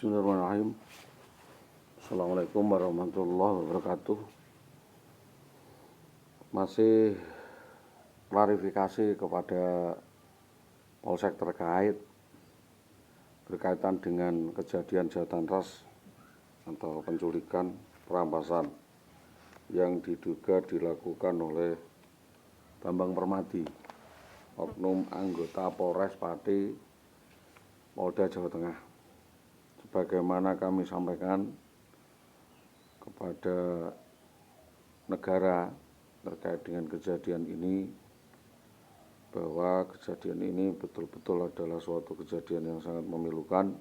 Bismillahirrahmanirrahim. Assalamualaikum warahmatullahi wabarakatuh. Masih klarifikasi kepada polsek terkait berkaitan dengan kejadian kejahatan ras atau penculikan, perampasan yang diduga dilakukan oleh Bambang Permadi, oknum anggota Polres Pati, Polda Jawa Tengah. Sebagaimana kami sampaikan kepada negara terkait dengan kejadian ini, bahwa kejadian ini betul-betul adalah suatu kejadian yang sangat memilukan.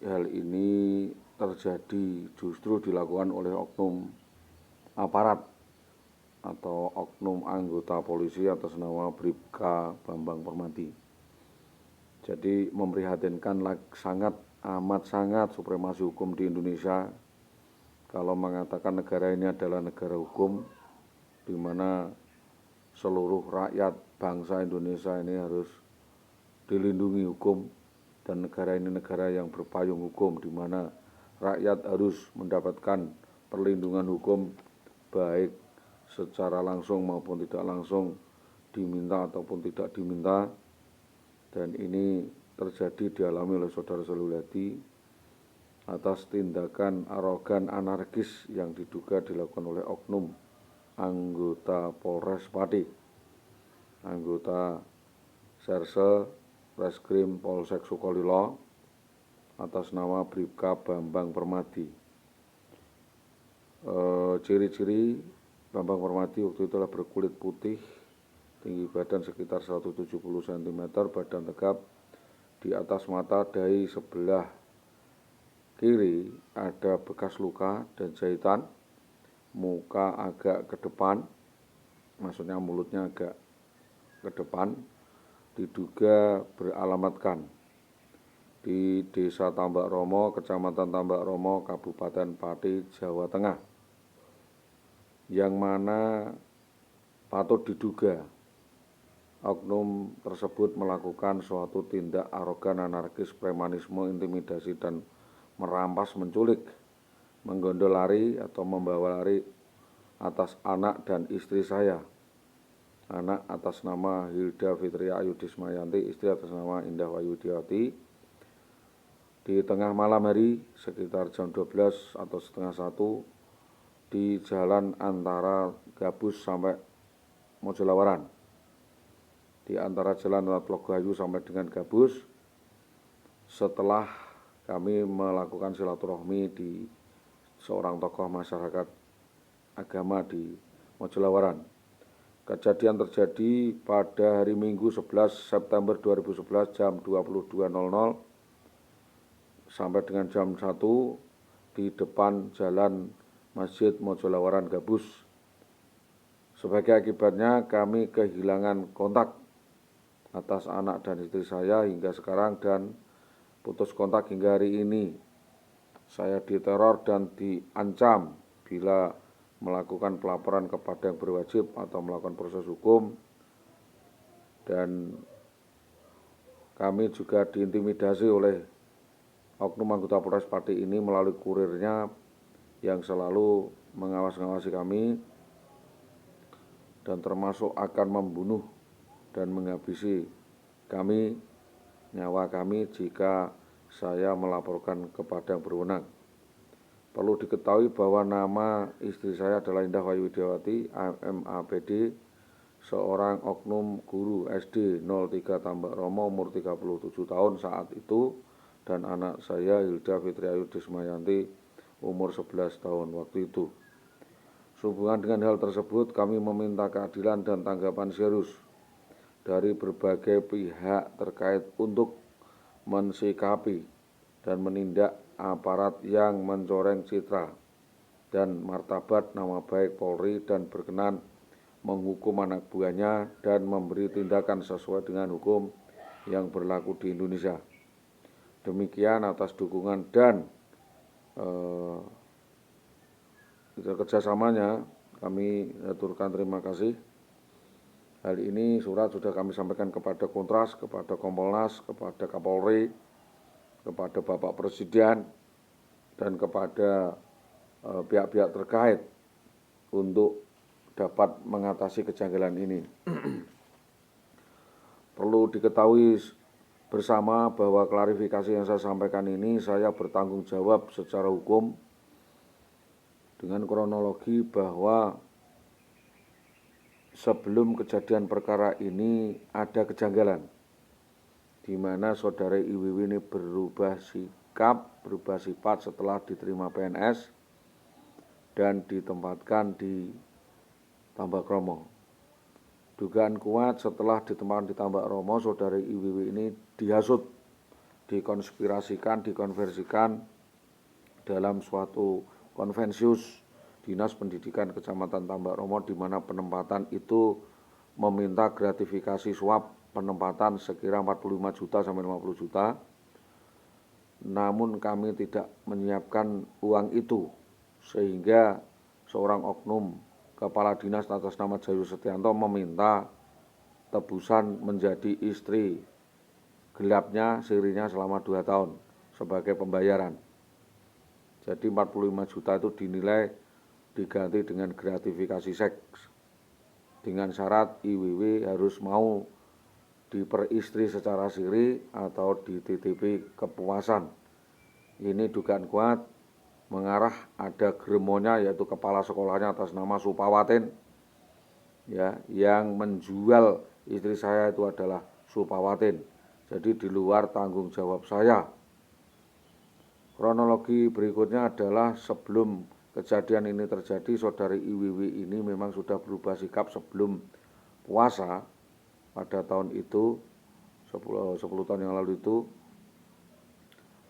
Hal ini terjadi justru dilakukan oleh oknum aparat atau oknum anggota polisi atas nama Bribka Bambang Permadi. Jadi memprihatinkan, amat sangat supremasi hukum di Indonesia kalau mengatakan negara ini adalah negara hukum, di mana seluruh rakyat bangsa Indonesia ini harus dilindungi hukum, dan negara ini negara yang berpayung hukum, di mana rakyat harus mendapatkan perlindungan hukum baik secara langsung maupun tidak langsung, diminta ataupun tidak diminta. Dan ini terjadi dialami oleh saudara Seliwuliadi atas tindakan arogan anarkis yang diduga dilakukan oleh oknum anggota Polres Pati, anggota Serse Reskrim Polsek Sukolilo atas nama Bribka Bambang Permadi. Ciri-ciri Bambang Permadi waktu itu adalah berkulit putih, tinggi badan sekitar 170 cm, badan tegap, di atas mata dahi sebelah kiri ada bekas luka dan jahitan, muka agak ke depan, maksudnya mulutnya agak ke depan, diduga beralamatkan di Desa Tambak Romo, Kecamatan Tambak Romo, Kabupaten Pati, Jawa Tengah, yang mana patut diduga oknum tersebut melakukan suatu tindak arogan, anarkis, premanisme, intimidasi, dan merampas, menculik, menggondol lari atau membawa lari atas anak dan istri saya. Anak atas nama Hilda Fitria Ayu Dismayanti, istri atas nama Indah Wayudiawati. Di tengah malam hari sekitar jam 12 atau setengah 1 di jalan antara Gabus sampai Mojolawaran, di antara jalan Tlogayu sampai dengan Gabus, setelah kami melakukan silaturahmi di seorang tokoh masyarakat agama di Mojolawaran. Kejadian terjadi pada hari Minggu 11 September 2011 jam 22.00 sampai dengan jam 1 di depan jalan Masjid Mojolawaran Gabus. Sebagai akibatnya kami kehilangan kontak atas anak dan istri saya hingga sekarang, dan putus kontak hingga hari ini. Saya diteror dan diancam bila melakukan pelaporan kepada yang berwajib atau melakukan proses hukum, dan kami juga diintimidasi oleh oknum anggota Polres Pati ini melalui kurirnya yang selalu mengawasi kami, dan termasuk akan membunuh dan menghabisi kami, nyawa kami, jika saya melaporkan kepada yang berwenang. Perlu diketahui bahwa nama istri saya adalah Indah Wayudiawati, MAPD, seorang oknum guru SD 03 Tambak Romo, umur 37 tahun saat itu, dan anak saya Hilda Fitria Ayu Dismayanti, umur 11 tahun waktu itu. Sehubungan dengan hal tersebut, kami meminta keadilan dan tanggapan serius dari berbagai pihak terkait untuk mensikapi dan menindak aparat yang mencoreng citra dan martabat nama baik Polri, dan berkenan menghukum anak buahnya dan memberi tindakan sesuai dengan hukum yang berlaku di Indonesia. Demikian atas dukungan dan kerjasamanya, kami aturkan terima kasih. Hal ini surat sudah kami sampaikan kepada Kontras, kepada Kompolnas, kepada Kapolri, kepada Bapak Presiden dan kepada pihak-pihak terkait untuk dapat mengatasi kejanggalan ini. Perlu diketahui bersama bahwa klarifikasi yang saya sampaikan ini saya bertanggung jawab secara hukum dengan kronologi bahwa sebelum kejadian perkara ini ada kejanggalan di mana saudara IWW ini berubah sifat setelah diterima PNS dan ditempatkan di Tambak Romo. Dugaan kuat setelah ditempatkan di Tambak Romo, saudara IWW ini dihasut, dikonspirasikan, dikonversikan dalam suatu konvensius Dinas Pendidikan Kecamatan Tambak Romo, di mana penempatan itu meminta gratifikasi suap penempatan sekira 45 juta sampai 50 juta. Namun kami tidak menyiapkan uang itu, sehingga seorang oknum Kepala Dinas atas nama Jayu Setianto meminta tebusan menjadi istri gelapnya sirinya selama 2 tahun sebagai pembayaran. Jadi 45 juta itu dinilai diganti dengan gratifikasi seks dengan syarat IWW harus mau diperistri secara siri atau dititipi kepuasan. Ini dugaan kuat mengarah ada gremonya, yaitu kepala sekolahnya atas nama Supawatin, ya, yang menjual istri saya itu adalah Supawatin. Jadi di luar tanggung jawab saya. Kronologi berikutnya adalah sebelum kejadian ini terjadi, saudari IWW ini memang sudah berubah sikap sebelum puasa pada tahun itu, 10 tahun yang lalu itu,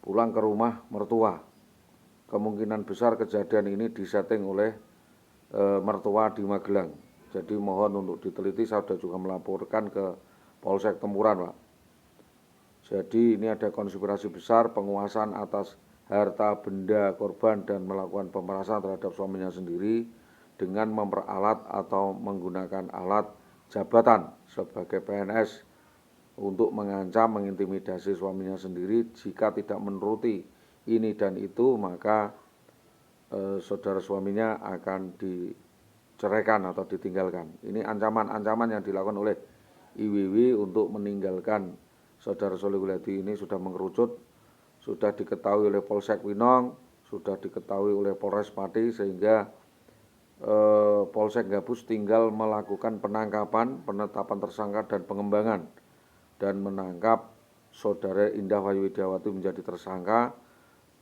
pulang ke rumah mertua. Kemungkinan besar kejadian ini disetting oleh mertua di Magelang. Jadi mohon untuk diteliti, saya sudah juga melaporkan ke Polsek Temuran, Pak. Jadi ini ada konspirasi besar penguasaan atas harta benda korban dan melakukan pemerasan terhadap suaminya sendiri dengan memperalat atau menggunakan alat jabatan sebagai PNS untuk mengancam, mengintimidasi suaminya sendiri. Jika tidak menuruti ini dan itu, maka saudara suaminya akan diceraikan atau ditinggalkan. Ini ancaman-ancaman yang dilakukan oleh IWW untuk meninggalkan saudara Solihuliadi ini sudah mengerucut, sudah diketahui oleh Polsek Winong, sudah diketahui oleh Polres Pati, sehingga Polsek Gabus tinggal melakukan penangkapan, penetapan tersangka dan pengembangan, dan menangkap saudara Indah Wayu Widiawati menjadi tersangka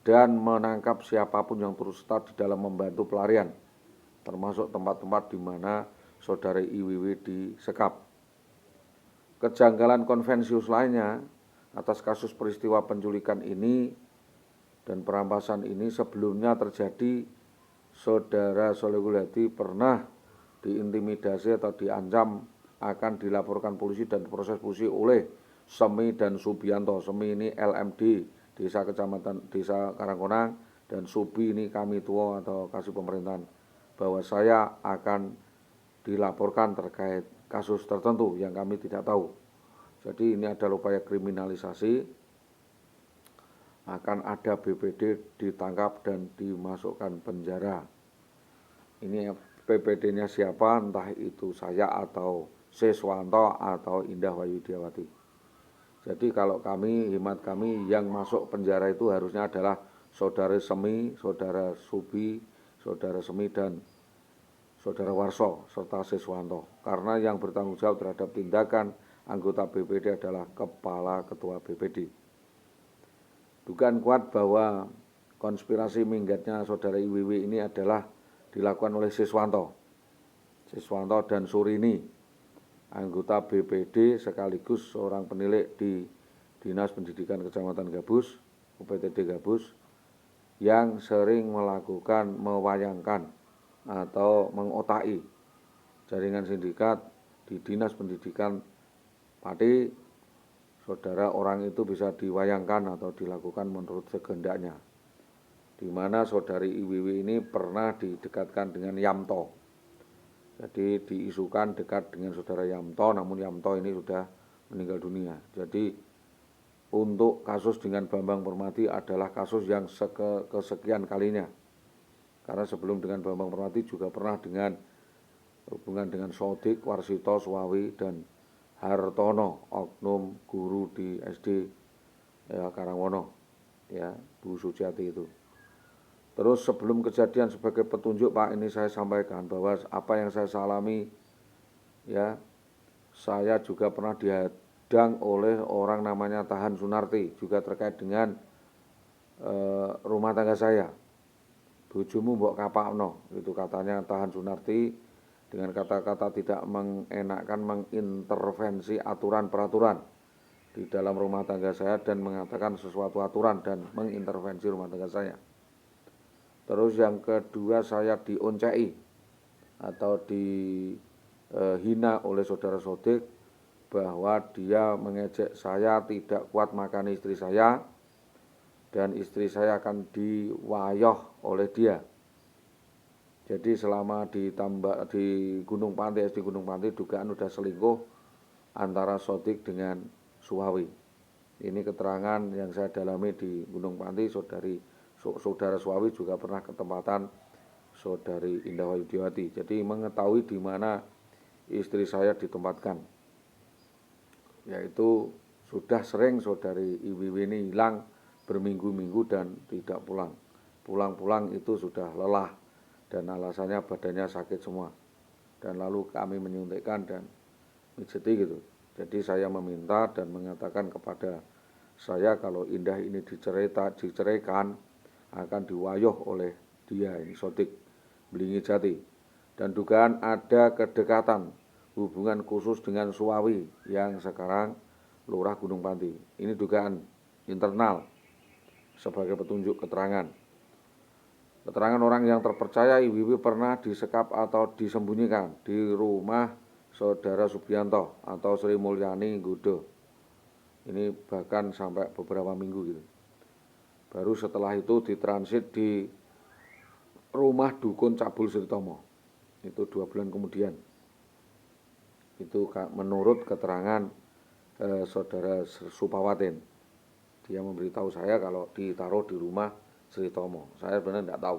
dan menangkap siapapun yang turut serta di dalam membantu pelarian, termasuk tempat-tempat di mana saudara IWW disekap. Kejanggalan konvensius lainnya atas kasus peristiwa penculikan ini dan perampasan ini, sebelumnya terjadi saudara Solihuliadi pernah diintimidasi atau diancam akan dilaporkan polisi dan proses polisi oleh Semi dan Subianto. Semi ini LMD Desa Kecamatan Desa Karangkonang, dan Subi ini kami tua atau kasih pemerintahan, bahwa saya akan dilaporkan terkait kasus tertentu yang kami tidak tahu. Jadi ini adalah upaya kriminalisasi, akan ada BPD ditangkap dan dimasukkan penjara. Ini PPD-nya siapa, entah itu saya atau Siswanto atau Indah Wayu Widiawati. Jadi kalau kami, hemat kami, yang masuk penjara itu harusnya adalah saudara Semi, saudara Subi, saudara Semi, dan saudara Warso, serta Siswanto. Karena yang bertanggung jawab terhadap tindakan anggota BPD adalah Kepala Ketua BPD. Dugaan kuat bahwa konspirasi minggatnya saudara IWW ini adalah dilakukan oleh Siswanto dan Surini, anggota BPD sekaligus seorang penilik di Dinas Pendidikan Kecamatan Gabus, UPTD Gabus, yang sering melakukan mewayangkan atau mengotaki jaringan sindikat di Dinas Pendidikan Pati. Saudara, orang itu bisa diwayangkan atau dilakukan menurut sekehendaknya, di mana saudari IWW ini pernah didekatkan dengan Yamto. Jadi diisukan dekat dengan saudara Yamto, namun Yamto ini sudah meninggal dunia. Jadi untuk kasus dengan Bambang Permati adalah kasus yang kesekian kalinya. Karena sebelum dengan Bambang Permati juga pernah dengan hubungan dengan Sodik, Warsito, Suwawi, dan Hartono, oknum guru di SD ya, Karangwono, ya Bu Suciati itu. Terus sebelum kejadian sebagai petunjuk Pak, ini saya sampaikan bahwa apa yang saya alami, ya saya juga pernah dihadang oleh orang namanya Tahan Sunarti, juga terkait dengan rumah tangga saya. Bojomu mbok kapakno, itu katanya Tahan Sunarti, dengan kata-kata tidak mengenakkan, mengintervensi aturan-peraturan di dalam rumah tangga saya dan mengatakan sesuatu aturan dan mengintervensi rumah tangga saya. Terus yang kedua, saya dioncei atau dihina oleh saudara Sodik bahwa dia mengejek saya tidak kuat makan istri saya dan istri saya akan diwayoh oleh dia. Jadi selama di Gunung Panti, SD Gunung Panti, dugaan udah selingkuh antara Sodik dengan Suwawi. Ini keterangan yang saya dalami di Gunung Panti. Saudara Suwawi juga pernah ketempatan saudari Indah Wayudiawati. Jadi mengetahui di mana istri saya ditempatkan. Yaitu sudah sering saudari Iwiwi ini hilang berminggu-minggu dan tidak pulang. Pulang-pulang itu sudah lelah dan alasannya badannya sakit semua. Dan lalu kami menyuntikkan dan mijeti gitu. Jadi saya meminta dan mengatakan kepada saya kalau Indah ini diceraikan akan diwayoh oleh dia, ini Sodik Belingi Jati. Dan dugaan ada kedekatan hubungan khusus dengan Suwawi yang sekarang Lurah Gunung Panti. Ini dugaan internal sebagai petunjuk keterangan. Keterangan orang yang terpercaya, Iwiwi pernah disekap atau disembunyikan di rumah saudara Subianto atau Sri Mulyani Gudo. Ini bahkan sampai beberapa minggu gitu. Baru setelah itu ditransit di rumah dukun Cabul Sritomo. Itu 2 bulan kemudian. Itu menurut keterangan saudara Supawatin. Dia memberitahu saya kalau ditaruh di rumah Sritomo. Saya sebenarnya tidak tahu.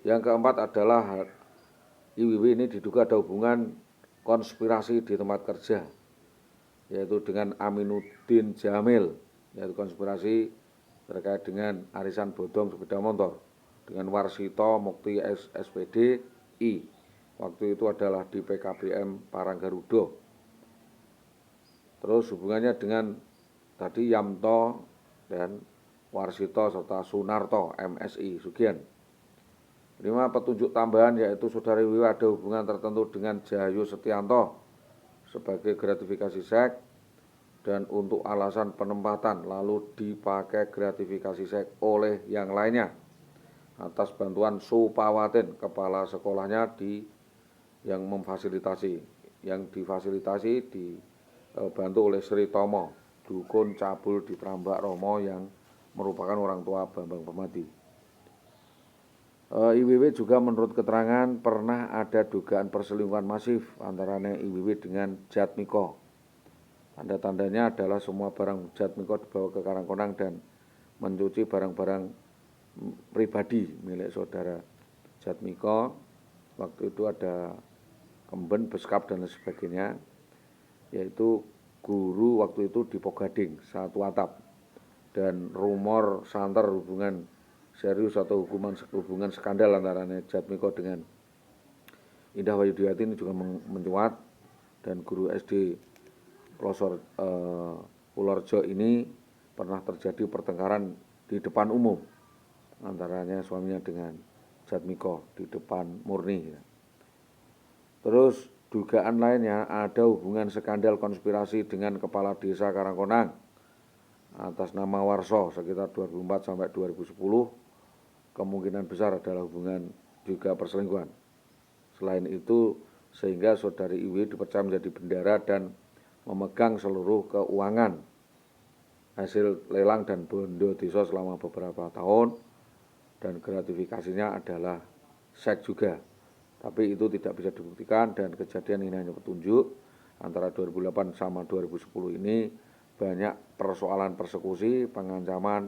Yang keempat adalah Iwiwi ini diduga ada hubungan konspirasi di tempat kerja, yaitu dengan Aminuddin Jamil, yaitu konspirasi terkait dengan arisan bodong sepeda motor dengan Warsito Mukti SPD I. Waktu itu adalah di PKBM Paranggarudo. Terus hubungannya dengan tadi Yamto dan Warsito serta Sunarto MSI Sugian. 5 petunjuk tambahan yaitu saudari Iwiwi ada hubungan tertentu dengan Jayu Setianto sebagai gratifikasi seks dan untuk alasan penempatan lalu dipakai gratifikasi seks oleh yang lainnya atas bantuan Supawatin, kepala sekolahnya yang memfasilitasi, yang difasilitasi dibantu oleh Sri Tomo, dukun cabul di Trambak Romo yang merupakan orang tua Bambang Permati. Iwiwi juga menurut keterangan pernah ada dugaan perselingkuhan masif antara Iwiwi dengan Jatmiko. Tanda-tandanya adalah semua barang Jatmiko dibawa ke Karangkonang dan mencuci barang-barang pribadi milik saudara Jatmiko. Waktu itu ada kemben, beskap dan sebagainya, yaitu guru waktu itu di Pogading, satu atap. Dan rumor santer hubungan serius atau hubungan skandal antara Jatmiko dengan Indah Wayudiawati ini juga mencuat. Dan guru SD Pelosor Purworejo ini pernah terjadi pertengkaran di depan umum antaranya suaminya dengan Jatmiko di depan murni. Terus dugaan lainnya ada hubungan skandal konspirasi dengan kepala desa Karangkonang atas nama Warso sekitar 2004 sampai 2010. Kemungkinan besar adalah hubungan juga perselingkuhan. Selain itu sehingga saudari Iwi dipercaya menjadi bendara dan memegang seluruh keuangan hasil lelang dan bondo desa selama beberapa tahun, dan gratifikasinya adalah seks juga. Tapi itu tidak bisa dibuktikan dan kejadian ini hanya petunjuk antara 2008 sama 2010 ini banyak persoalan persekusi, pengancaman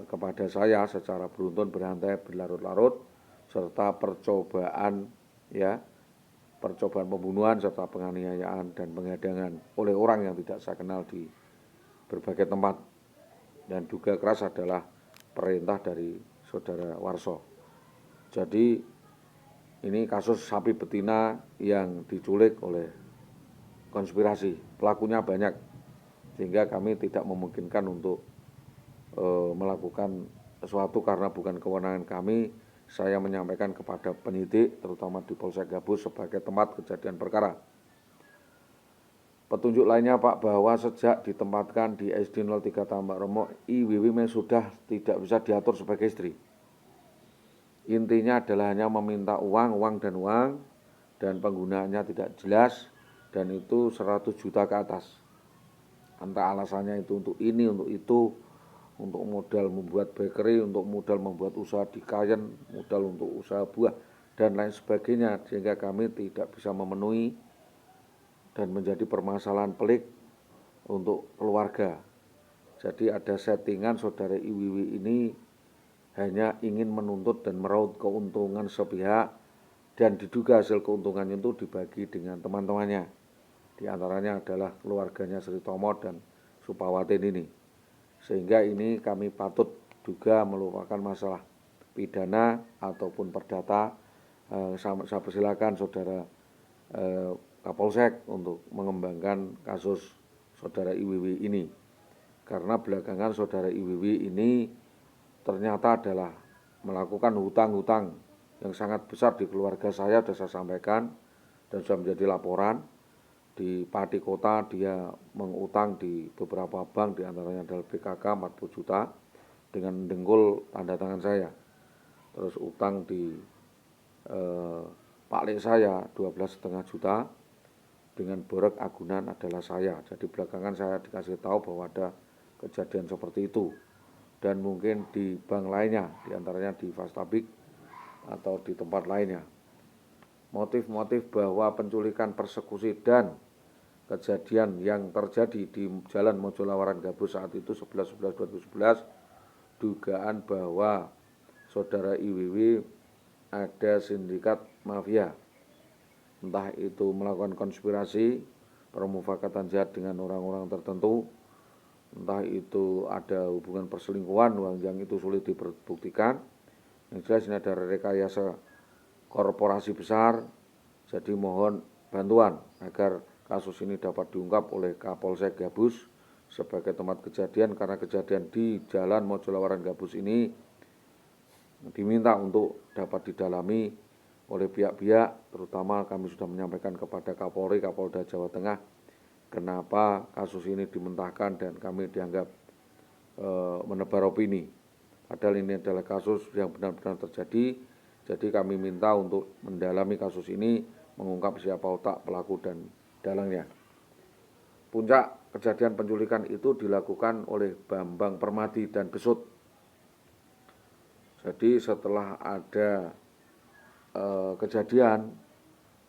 kepada saya secara beruntun berantai berlarut-larut, serta percobaan pembunuhan serta penganiayaan dan penghadangan oleh orang yang tidak saya kenal di berbagai tempat. Dan duga keras adalah perintah dari saudara Warso. Jadi ini kasus sapi betina yang diculik oleh konspirasi. Pelakunya banyak, sehingga kami tidak memungkinkan untuk melakukan sesuatu karena bukan kewenangan kami. Saya menyampaikan kepada penyidik, terutama di Polsek Gabus sebagai tempat kejadian perkara. Petunjuk lainnya Pak, bahwa sejak ditempatkan di SD 03 Tambak Remo, IWW sudah tidak bisa diatur sebagai istri. Intinya adalah hanya meminta uang dan penggunaannya tidak jelas, dan itu 100 juta ke atas. Entah alasannya itu untuk ini, untuk itu, untuk modal membuat bakery, untuk modal membuat usaha di Kayen, modal untuk usaha buah, dan lain sebagainya, sehingga kami tidak bisa memenuhi dan menjadi permasalahan pelik untuk keluarga. Jadi ada settingan saudara IWW ini hanya ingin menuntut dan meraup keuntungan sepihak, dan diduga hasil keuntungannya itu dibagi dengan teman-temannya. Di antaranya adalah keluarganya Sri Tomo dan Supawatin ini. Sehingga ini kami patut juga melupakan masalah pidana ataupun perdata. Saya persilakan saudara Kapolsek untuk mengembangkan kasus saudara IWW ini. Karena belakangan saudara IWW ini ternyata adalah melakukan hutang-hutang yang sangat besar di keluarga saya, sudah saya sampaikan dan sudah menjadi laporan. Di Pati Kota dia mengutang di beberapa bank, diantaranya adalah BKK 40 juta dengan dengkul tanda tangan saya. Terus utang di Pak Lek saya 12,5 juta dengan borok agunan adalah saya. Jadi belakangan saya dikasih tahu bahwa ada kejadian seperti itu, dan mungkin di bank lainnya, diantaranya di Fastabik atau di tempat lainnya. Motif-motif bahwa penculikan, persekusi, dan kejadian yang terjadi di Jalan Mojolawaran Gabus saat itu 11/11/2011, dugaan bahwa saudara IWW ada sindikat mafia, entah itu melakukan konspirasi, permufakatan jahat dengan orang-orang tertentu, entah itu ada hubungan perselingkuhan yang itu sulit dibuktikan. Yang jelas ini ada rekayasa korporasi besar. Jadi mohon bantuan agar kasus ini dapat diungkap oleh Kapolsek Gabus sebagai tempat kejadian, karena kejadian di Jalan Mojolawaran Gabus ini diminta untuk dapat didalami oleh pihak-pihak, terutama kami sudah menyampaikan kepada Kapolri, Kapolda Jawa Tengah, kenapa kasus ini dimentahkan dan kami dianggap menebar opini. Padahal ini adalah kasus yang benar-benar terjadi. Jadi kami minta untuk mendalami kasus ini, mengungkap siapa otak, pelaku, dan dalangnya. Puncak kejadian penculikan itu dilakukan oleh Bambang Permadi dan Besut. Jadi setelah ada kejadian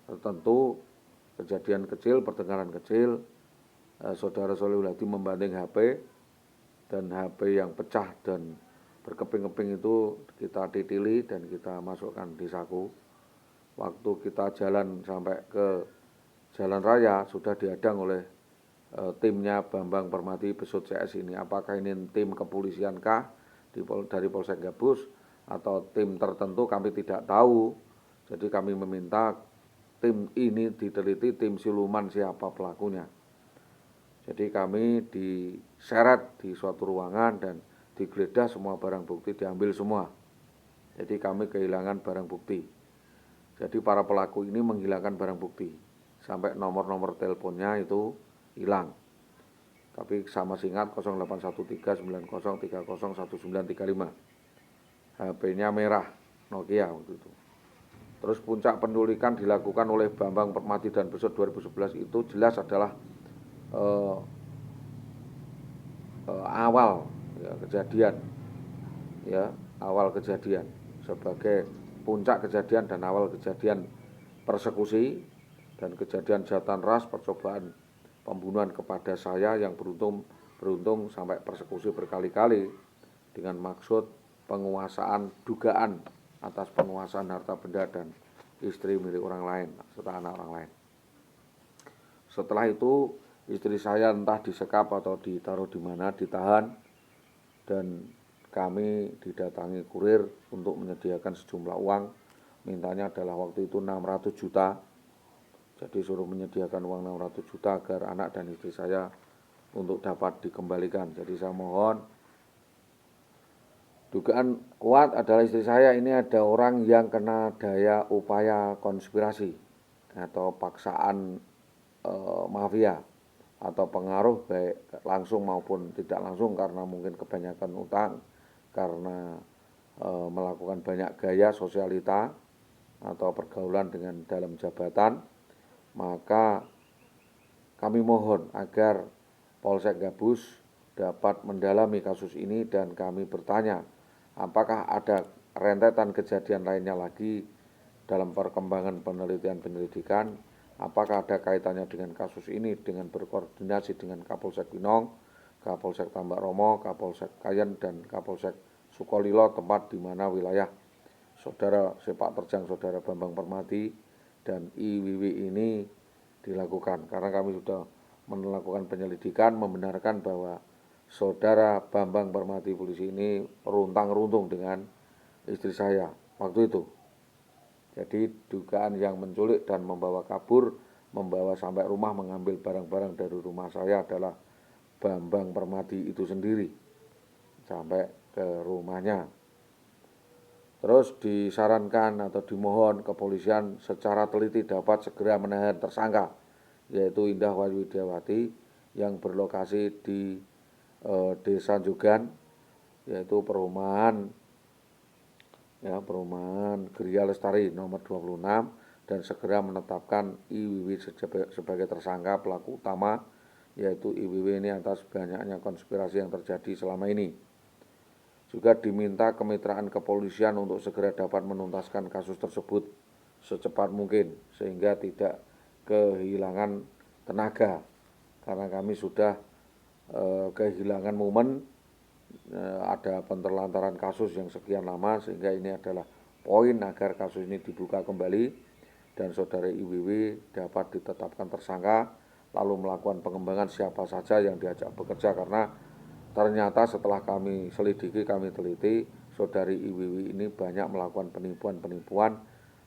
tertentu, kejadian kecil, pertengkaran kecil, saudara Solihul Hadi membanding HP, dan HP yang pecah dan berkeping-keping itu kita titili dan kita masukkan di saku. Waktu kita jalan sampai ke jalan raya sudah dihadang oleh timnya Bambang Permadi Besut CS ini. Apakah ini tim kepolisian kah dari Polsek Gabus atau tim tertentu, kami tidak tahu. Jadi kami meminta tim ini diteliti, tim siluman siapa pelakunya. Jadi kami diseret di suatu ruangan dan digeledah, semua barang bukti diambil semua. Jadi kami kehilangan barang bukti. Jadi para pelaku ini menghilangkan barang bukti, sampai nomor-nomor teleponnya itu hilang. Tapi sama singkat 081390301935. HP-nya merah, Nokia waktu itu. Terus puncak penculikan dilakukan oleh Bambang Permadi dan Besut 2011 itu jelas adalah awal kejadian, awal kejadian sebagai puncak kejadian dan awal kejadian persekusi dan kejadian jahatan ras, percobaan pembunuhan kepada saya yang beruntung sampai persekusi berkali-kali dengan maksud dugaan atas penguasaan harta benda dan istri milik orang lain serta anak orang lain. Setelah itu istri saya entah disekap atau ditaruh di mana, ditahan, dan kami didatangi kurir untuk menyediakan sejumlah uang. Mintanya adalah waktu itu 600 juta. Jadi suruh menyediakan uang 600 juta agar anak dan istri saya untuk dapat dikembalikan. Jadi saya mohon, dugaan kuat adalah istri saya ini ada orang yang kena daya upaya konspirasi atau paksaan mafia atau pengaruh baik langsung maupun tidak langsung karena mungkin kebanyakan utang, karena melakukan banyak gaya sosialita atau pergaulan dengan dalam jabatan. Maka kami mohon agar Polsek Gabus dapat mendalami kasus ini dan kami bertanya apakah ada rentetan kejadian lainnya lagi dalam perkembangan penelitian penyelidikan, apakah ada kaitannya dengan kasus ini dengan berkoordinasi dengan Kapolsek Winong, Kapolsek Tambak Romo, Kapolsek Kayen, dan Kapolsek Sukolilo, tempat di mana wilayah saudara sepak terjang saudara Bambang Permati dan IWW ini dilakukan. Karena kami sudah melakukan penyelidikan membenarkan bahwa saudara Bambang Permati polisi ini runtang-runtung dengan istri saya waktu itu. Jadi dugaan yang menculik dan membawa kabur, membawa sampai rumah, mengambil barang-barang dari rumah saya adalah Bambang Permati itu sendiri sampai ke rumahnya. Terus disarankan atau dimohon kepolisian secara teliti dapat segera menahan tersangka, yaitu Indah Wayu Widiawati yang berlokasi di Desa Jogan, yaitu perumahan Geria Lestari nomor 26, dan segera menetapkan IWW sebagai tersangka pelaku utama, yaitu IWW ini atas banyaknya konspirasi yang terjadi selama ini. Juga diminta kemitraan kepolisian untuk segera dapat menuntaskan kasus tersebut secepat mungkin sehingga tidak kehilangan tenaga, karena kami sudah kehilangan momen ada penterlantaran kasus yang sekian lama, sehingga ini adalah poin agar kasus ini dibuka kembali dan saudara IWW dapat ditetapkan tersangka, lalu melakukan pengembangan siapa saja yang diajak bekerja. Karena ternyata setelah kami selidiki, kami teliti, saudari IWW ini banyak melakukan penipuan-penipuan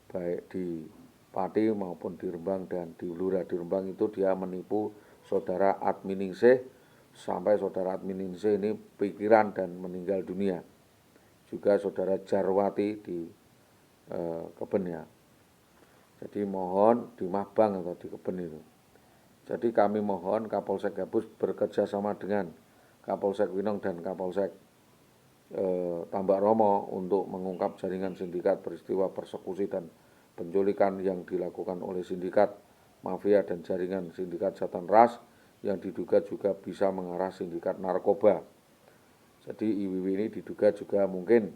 baik di Pati maupun di Rembang dan di Blora. Di Rembang itu dia menipu saudara Adminingsih sampai saudara Adminingsih ini pikiran dan meninggal dunia. Juga saudara Jarwati di Keben ya. Jadi mohon di Mabang atau di Keben itu. Jadi kami mohon Kapolsek Gabus bekerja sama dengan Kapolsek Winong dan Kapolsek Tambak Romo untuk mengungkap jaringan sindikat peristiwa persekusi dan penculikan yang dilakukan oleh sindikat mafia dan jaringan sindikat jatan ras yang diduga juga bisa mengarah sindikat narkoba. Jadi IWW ini diduga juga mungkin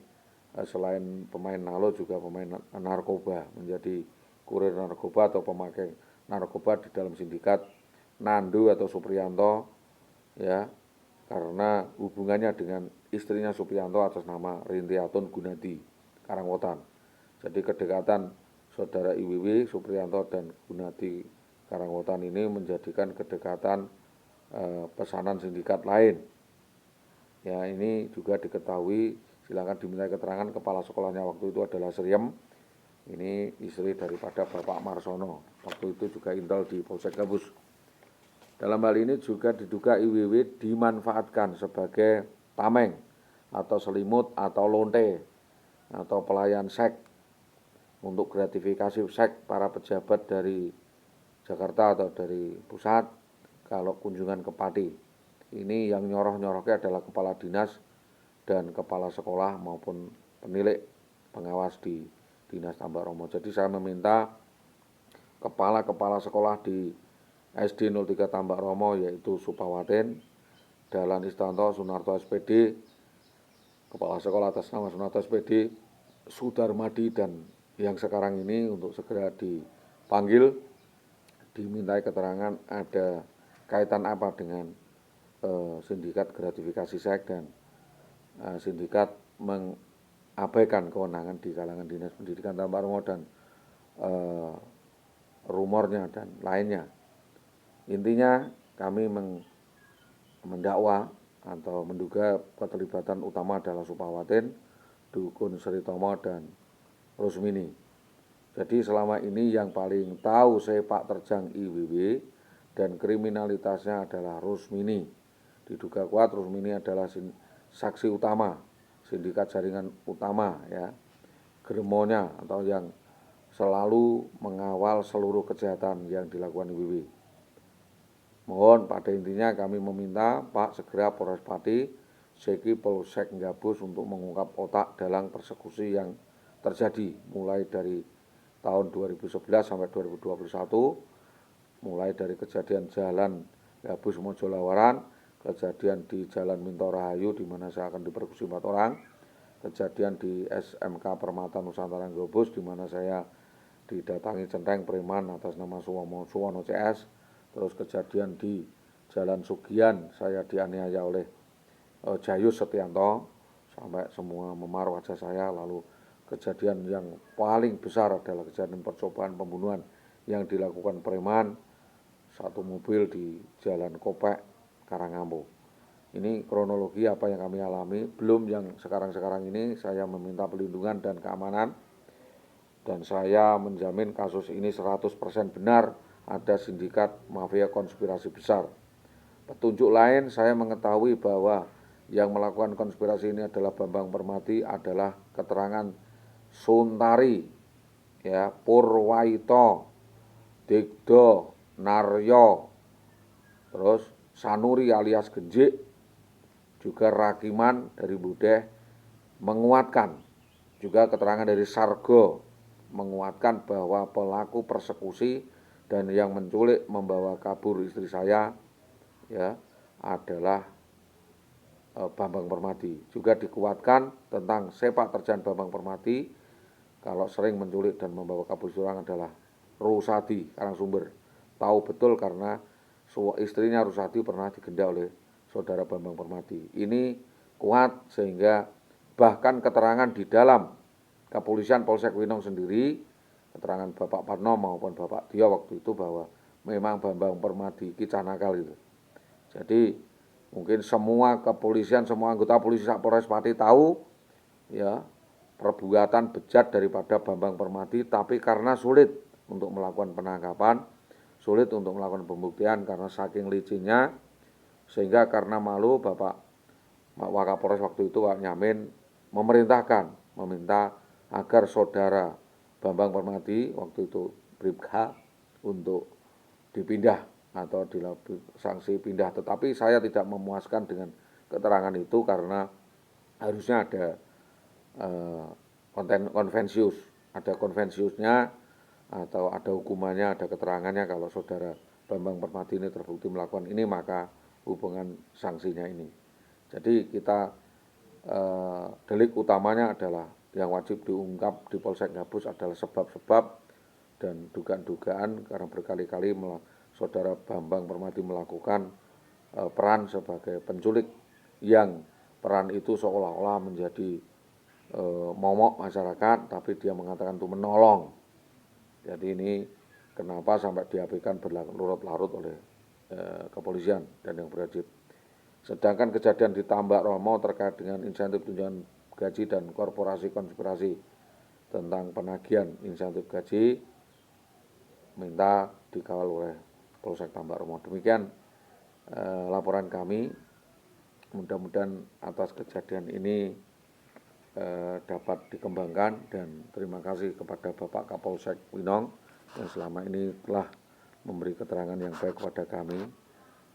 selain pemain nalo juga pemain narkoba, menjadi kurir narkoba atau pemakai narkoba di dalam sindikat Nandu atau Supriyanto ya, karena hubungannya dengan istrinya Supriyanto atas nama Rintiatun Gunadi Karangwotan. Jadi kedekatan saudara IWW, Supriyanto dan Gunadi Karangwotan ini menjadikan kedekatan pesanan sindikat lain. Ya, ini juga diketahui, silakan diminta keterangan kepala sekolahnya waktu itu adalah Seriem. Ini istri daripada Bapak Marsono. Waktu itu juga intel di Polsek Gabus. Dalam hal ini juga diduga IWW dimanfaatkan sebagai tameng atau selimut atau lonte atau pelayan seks untuk gratifikasi seks para pejabat dari Jakarta atau dari pusat kalau kunjungan ke Pati. Ini yang nyoroh-nyorohnya adalah kepala dinas dan kepala sekolah maupun penilik pengawas di Dinas Tambak Romo. Jadi saya meminta kepala-kepala sekolah di SD 03 Tambak Romo, yaitu Supawaten, Dahlan Istanto, Sunarto SPD, kepala sekolah atas nama Sunarto SPD, Sudarmadi, dan yang sekarang ini untuk segera dipanggil, dimintai keterangan ada kaitan apa dengan sindikat gratifikasi seks dan sindikat mengabaikan kewenangan di kalangan Dinas Pendidikan Tambak Remo dan rumornya dan lainnya. Intinya kami mendakwa atau menduga keterlibatan utama adalah Supawatin, Dukun Sri Tomo dan Rusmini. Jadi selama ini yang paling tahu sepak terjang IWW dan kriminalitasnya adalah Rusmini. Diduga kuat Rusmini adalah saksi utama, sindikat jaringan utama ya, germonya atau yang selalu mengawal seluruh kejahatan yang dilakukan IWW. Mohon pada intinya kami meminta Pak segera Polres Pati, Seki Polsek Gabus untuk mengungkap otak dalang persekusi yang terjadi mulai dari tahun 2011 sampai 2021, mulai dari kejadian Jalan Gabus Mojolawaran, kejadian di Jalan Minto Rahayu di mana saya akan dipersekusi 4 orang, kejadian di SMK Permata Nusantara Gabus di mana saya didatangi centeng preman atas nama Suwono CS. Terus kejadian di Jalan Sugian saya dianiaya oleh Jayus Setianto sampai semua memar wajah saya. Lalu kejadian yang paling besar adalah kejadian percobaan pembunuhan yang dilakukan preman satu mobil di Jalan Kopek Karangambo. Ini kronologi apa yang kami alami. Belum yang sekarang-sekarang ini saya meminta pelindungan dan keamanan, dan saya menjamin kasus ini 100% benar ada sindikat mafia konspirasi besar. Petunjuk lain saya mengetahui bahwa yang melakukan konspirasi ini adalah Bambang Permati adalah keterangan Suntari, ya, Purwaito, Digdo, Naryo, terus Sanuri alias Genjik, juga Rakiman dari Budeh menguatkan, juga keterangan dari Sargo menguatkan bahwa pelaku persekusi dan yang menculik membawa kabur istri saya ya adalah Bambang Permati. Juga dikuatkan tentang sepak terjang Bambang Permati kalau sering menculik dan membawa kabur orang adalah Rusadi Karangsumber. Tahu betul karena istrinya Rusadi pernah digenda oleh saudara Bambang Permati. Ini kuat sehingga bahkan keterangan di dalam kepolisian Polsek Winong sendiri, keterangan Bapak Parno maupun Bapak Tio waktu itu bahwa memang Bambang Permati kicah nakal itu. Jadi mungkin semua kepolisian, semua anggota polisi Polres Pati tahu ya perbuatan bejat daripada Bambang Permati, tapi karena sulit untuk melakukan penangkapan, sulit untuk melakukan pembuktian karena saking licinnya, sehingga karena malu Bapak Wakapolres waktu itu Pak Nyamin meminta agar saudara Bambang Permati waktu itu Bribka untuk dipindah atau sanksi pindah. Tetapi saya tidak memuaskan dengan keterangan itu karena harusnya ada konvensius, ada konvensiusnya atau ada hukumannya, ada keterangannya kalau saudara Bambang Permati ini terbukti melakukan ini, maka hubungan sanksinya ini. Jadi kita delik utamanya adalah yang wajib diungkap di Polsek Gabus adalah sebab-sebab dan dugaan-dugaan karena berkali-kali saudara Bambang Permati melakukan peran sebagai penculik yang peran itu seolah-olah menjadi momok masyarakat, tapi dia mengatakan itu menolong. Jadi ini kenapa sampai diabaikan berlarut-larut oleh kepolisian dan yang berwajib. Sedangkan kejadian di Tambak Remo terkait dengan insentif tunjangan gaji dan korporasi konspirasi tentang penagihan insentif gaji minta dikawal oleh Polsek Tambak Remo. Demikian laporan kami. Mudah-mudahan atas kejadian ini dapat dikembangkan, dan terima kasih kepada Bapak Kapolsek Winong yang selama ini telah memberi keterangan yang baik kepada kami,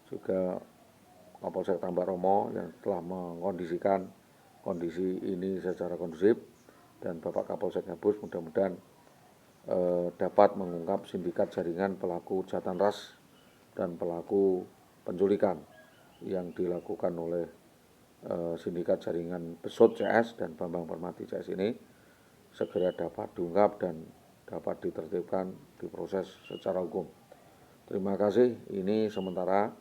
juga Kapolsek Tambak Remo yang telah mengkondisikan kondisi ini secara kondusif, dan Bapak Kapolsek Gabus mudah-mudahan dapat mengungkap sindikat jaringan pelaku kejahatan ras dan pelaku penculikan yang dilakukan oleh sindikat jaringan Besut CS dan Bambang Permati CS ini segera dapat diungkap dan dapat ditertibkan, diproses secara hukum. Terima kasih. Ini sementara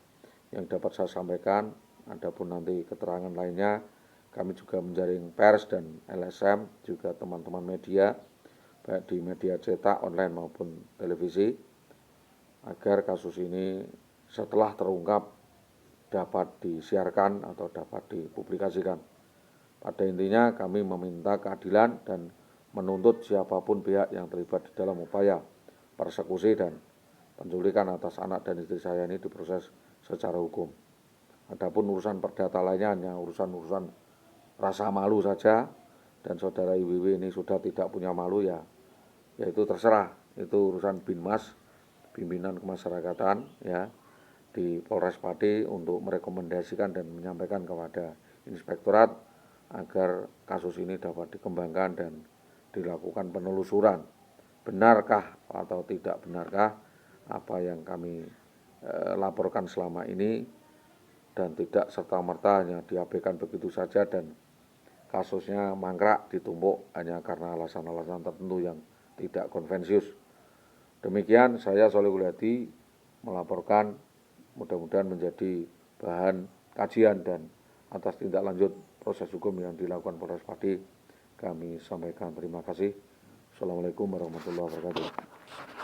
yang dapat saya sampaikan. Adapun nanti keterangan lainnya, kami juga menjaring pers dan LSM, juga teman-teman media, baik di media cetak, online maupun televisi, agar kasus ini setelah terungkap dapat disiarkan atau dapat dipublikasikan. Pada intinya kami meminta keadilan dan menuntut siapapun pihak yang terlibat di dalam upaya persekusi dan penculikan atas anak dan istri saya ini diproses secara hukum. Adapun urusan perdata lainnya hanya urusan-urusan rasa malu saja, dan saudara IWW ini sudah tidak punya malu ya itu terserah, itu urusan Binmas, pimpinan kemasyarakatan ya di Polres Pati untuk merekomendasikan dan menyampaikan kepada Inspektorat agar kasus ini dapat dikembangkan dan dilakukan penelusuran. Benarkah atau tidak benarkah apa yang kami laporkan selama ini, dan tidak serta-merta hanya diabaikan begitu saja dan kasusnya mangkrak ditumpuk hanya karena alasan-alasan tertentu yang tidak konvensius. Demikian saya Soleh Guliadi melaporkan, mudah-mudahan menjadi bahan kajian dan atas tindak lanjut proses hukum yang dilakukan Polres Pati kami sampaikan terima kasih. Assalamualaikum warahmatullahi wabarakatuh.